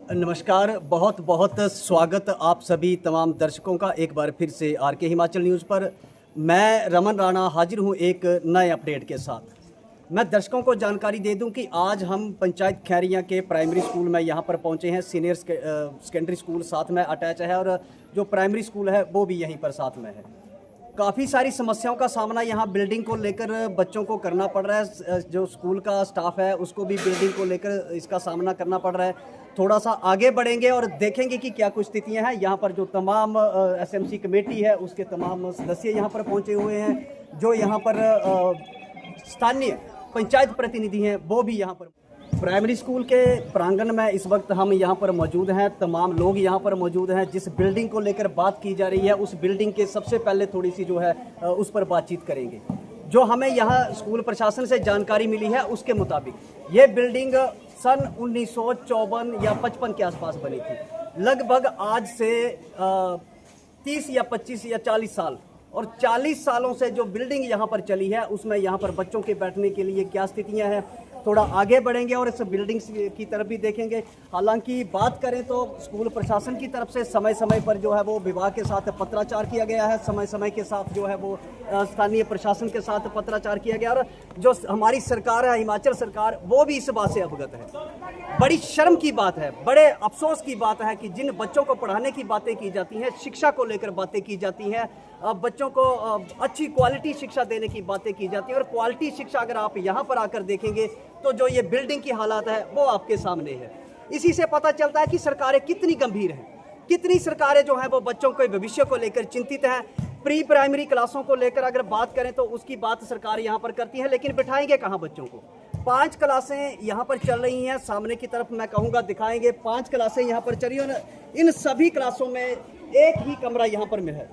नमस्कार, बहुत बहुत स्वागत आप सभी तमाम दर्शकों का एक बार फिर से आरके हिमाचल न्यूज़ पर। मैं रमन राणा हाजिर हूँ एक नए अपडेट के साथ। मैं दर्शकों को जानकारी दे दूं कि आज हम पंचायत खैरियाँ के प्राइमरी स्कूल में यहाँ पर पहुँचे हैं। सीनियर सेकेंडरी स्कूल साथ में अटैच है और जो प्राइमरी स्कूल है वो भी यहीं पर साथ में है। काफ़ी सारी समस्याओं का सामना यहाँ बिल्डिंग को लेकर बच्चों को करना पड़ रहा है। जो स्कूल का स्टाफ है उसको भी बिल्डिंग को लेकर इसका सामना करना पड़ रहा है। थोड़ा सा आगे बढ़ेंगे और देखेंगे कि क्या कुछ स्थितियाँ हैं। यहाँ पर जो तमाम एसएमसी कमेटी है उसके तमाम सदस्य यहाँ पर पहुँचे हुए हैं। जो यहाँ पर स्थानीय पंचायत प्रतिनिधि हैं वो भी यहाँ पर। प्राइमरी स्कूल के प्रांगण में इस वक्त हम यहाँ पर मौजूद हैं। तमाम लोग यहाँ पर मौजूद हैं। जिस बिल्डिंग को लेकर बात की जा रही है उस बिल्डिंग के सबसे पहले थोड़ी सी जो है उस पर बातचीत करेंगे। जो हमें यहाँ स्कूल प्रशासन से जानकारी मिली है उसके मुताबिक ये बिल्डिंग सन 1954 या 55 के आसपास बनी थी। लगभग आज से 30 या 25 या 40 साल और 40 सालों से जो बिल्डिंग यहाँ पर चली है उसमें यहाँ पर बच्चों के बैठने के लिए क्या स्थितियाँ हैं। थोड़ा आगे बढ़ेंगे और इस बिल्डिंग की तरफ भी देखेंगे। हालांकि बात करें तो स्कूल प्रशासन की तरफ से समय समय पर जो है वो विभाग के साथ पत्राचार किया गया है। समय समय के साथ जो है वो स्थानीय प्रशासन के साथ पत्राचार किया गया और जो हमारी सरकार है हिमाचल सरकार वो भी इस बात से अवगत है। बड़ी शर्म की बात है, बड़े अफसोस की बात है कि जिन बच्चों को पढ़ाने की बातें की जाती हैं, शिक्षा को लेकर बातें की जाती हैं, बच्चों को अच्छी क्वालिटी शिक्षा देने की बातें की जाती है और क्वालिटी शिक्षा अगर आप यहाँ पर आकर देखेंगे तो जो ये बिल्डिंग की हालात है वो आपके सामने है। इसी से पता चलता है कि सरकारें कितनी गंभीर हैं, कितनी सरकारें जो हैं वो बच्चों के भविष्य को लेकर चिंतित हैं। प्री प्राइमरी क्लासों को लेकर अगर बात करें तो उसकी बात सरकार यहाँ पर करती है, लेकिन बिठाएंगे कहाँ बच्चों को। 5 क्लासें यहाँ पर चल रही हैं, सामने की तरफ मैं कहूँगा दिखाएंगे। 5 क्लासें यहाँ पर चल रही हैं। इन सभी क्लासों में एक ही कमरा यहाँ पर है।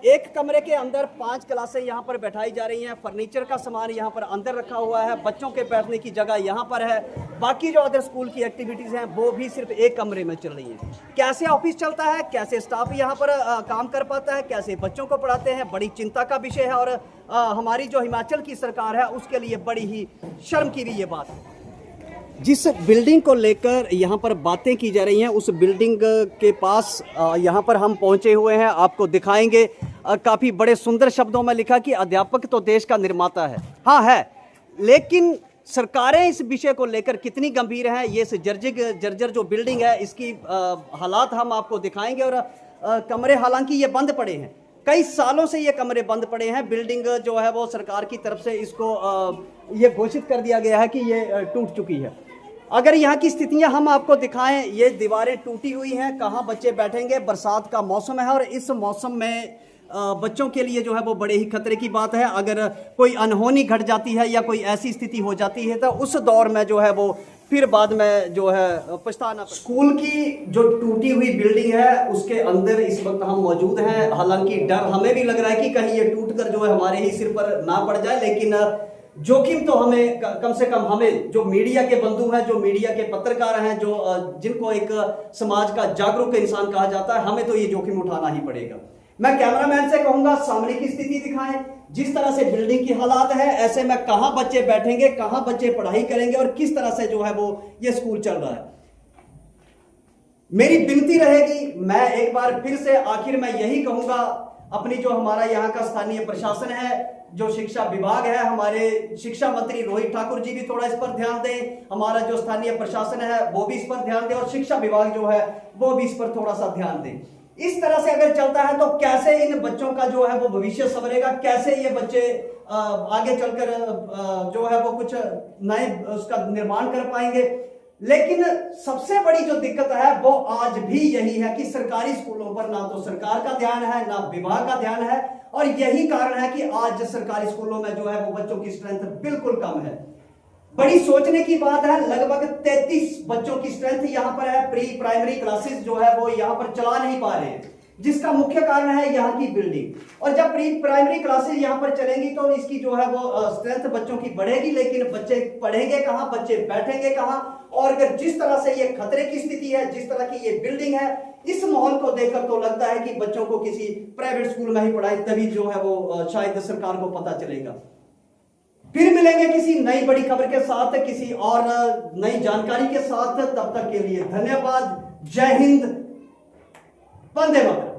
एक कमरे के अंदर 5 क्लासें यहाँ पर बैठाई जा रही हैं। फर्नीचर का सामान यहाँ पर अंदर रखा हुआ है। बच्चों के बैठने की जगह यहाँ पर है। बाकी जो अदर स्कूल की एक्टिविटीज़ हैं वो भी सिर्फ एक कमरे में चल रही हैं। कैसे ऑफिस चलता है, कैसे स्टाफ यहाँ पर काम कर पाता है, कैसे बच्चों को पढ़ाते हैं, बड़ी चिंता का विषय है। और हमारी जो हिमाचल की सरकार है उसके लिए बड़ी ही शर्म की भी ये बात है। जिस बिल्डिंग को लेकर यहाँ पर बातें की जा रही हैं उस बिल्डिंग के पास यहाँ पर हम पहुँचे हुए हैं, आपको दिखाएंगे। काफ़ी बड़े सुंदर शब्दों में लिखा कि अध्यापक तो देश का निर्माता है। हाँ है, लेकिन सरकारें इस विषय को लेकर कितनी गंभीर हैं, ये जर्जर जो बिल्डिंग है इसकी हालात हम आपको दिखाएंगे। और कमरे हालांकि ये बंद पड़े हैं, कई सालों से ये कमरे बंद पड़े हैं। बिल्डिंग जो है वो सरकार की तरफ से इसको ये घोषित कर दिया गया है कि ये टूट चुकी है। अगर यहाँ की स्थितियां हम आपको दिखाएं, ये दीवारें टूटी हुई हैं, कहाँ बच्चे बैठेंगे। बरसात का मौसम है और इस मौसम में बच्चों के लिए जो है वो बड़े ही खतरे की बात है। अगर कोई अनहोनी घट जाती है या कोई ऐसी स्थिति हो जाती है तो उस दौर में जो है वो फिर बाद में जो है पछताना। स्कूल की जो टूटी हुई बिल्डिंग है उसके अंदर इस वक्त हम मौजूद हैं। हालांकि डर हमें भी लग रहा है कि कहीं ये टूट कर जो है हमारे ही सिर पर ना पड़ जाए, लेकिन जोखिम तो हमें कम से कम, हमें जो मीडिया के बंधु हैं, जो मीडिया के पत्रकार हैं, जो जिनको एक समाज का जागरूक इंसान कहा जाता है, हमें तो ये जोखिम उठाना ही पड़ेगा। मैं कैमरामैन से कहूंगा सामने की स्थिति दिखाएं। जिस तरह से बिल्डिंग की हालात है ऐसे में कहां बच्चे बैठेंगे, कहां बच्चे पढ़ाई करेंगे और किस तरह से जो है वो ये स्कूल चल रहा है। मेरी विनती रहेगी, मैं एक बार फिर से आखिर में यही कहूंगा, अपनी जो हमारा यहाँ का स्थानीय प्रशासन है, जो शिक्षा विभाग है, हमारे शिक्षा मंत्री रोहित ठाकुर जी भी थोड़ा इस पर ध्यान दें। हमारा जो स्थानीय प्रशासन है वो भी इस पर ध्यान दे और शिक्षा विभाग जो है वो भी इस पर थोड़ा सा ध्यान दें। इस तरह से अगर चलता है तो कैसे इन बच्चों का जो है वो भविष्य संवरेगा, कैसे ये बच्चे आगे चलकर जो है वो कुछ नए उसका निर्माण कर पाएंगे। लेकिन सबसे बड़ी जो दिक्कत है वो आज भी यही है कि सरकारी स्कूलों पर ना तो सरकार का ध्यान है ना विभाग का ध्यान है। और यही कारण है कि आज सरकारी स्कूलों में जो है वो बच्चों की स्ट्रेंथ बिल्कुल कम है। बड़ी सोचने की बात है, लगभग 33 बच्चों की स्ट्रेंथ यहाँ पर है। प्री प्राइमरी क्लासेस जो है वो यहाँ पर चला नहीं पा रहे हैं, जिसका मुख्य कारण है यहाँ की बिल्डिंग। और जब प्री प्राइमरी क्लासेस यहाँ पर चलेंगी तो इसकी जो है वो स्ट्रेंथ बच्चों की बढ़ेगी, लेकिन बच्चे पढ़ेंगे कहाँ, बच्चे बैठेंगे कहाँ। और अगर जिस तरह से ये खतरे की स्थिति है, जिस तरह की ये बिल्डिंग है, इस माहौल को देखकर तो लगता है कि बच्चों को किसी प्राइवेट स्कूल में ही पढ़ाए, तभी जो है वो शायद सरकार को पता चलेगा। फिर मिलेंगे किसी नई बड़ी खबर के साथ, किसी और नई जानकारी के साथ। तब तक के लिए धन्यवाद। जय हिंद, वंदे मातरम।